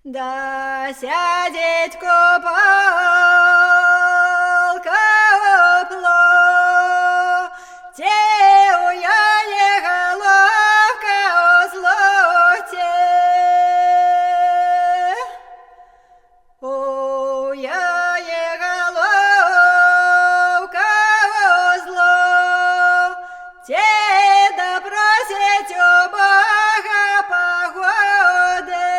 Да сядеть полка опло, теуяє головка о злоте. Уяє головка о злоте, да просить у Бога погоди.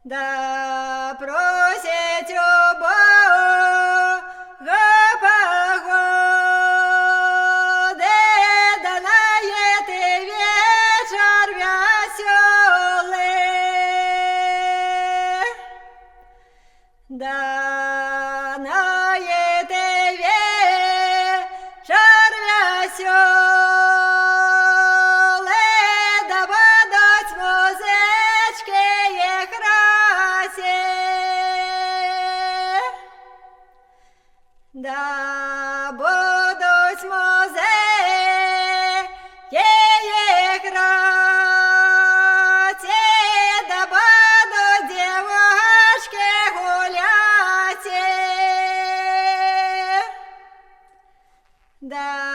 Да просить у Бога погоди, да наєти вечір веселий. Да наєти вечір веселий, да будуть музички грати. Да будуть музики грати, да будуть дівочки гуляти. Да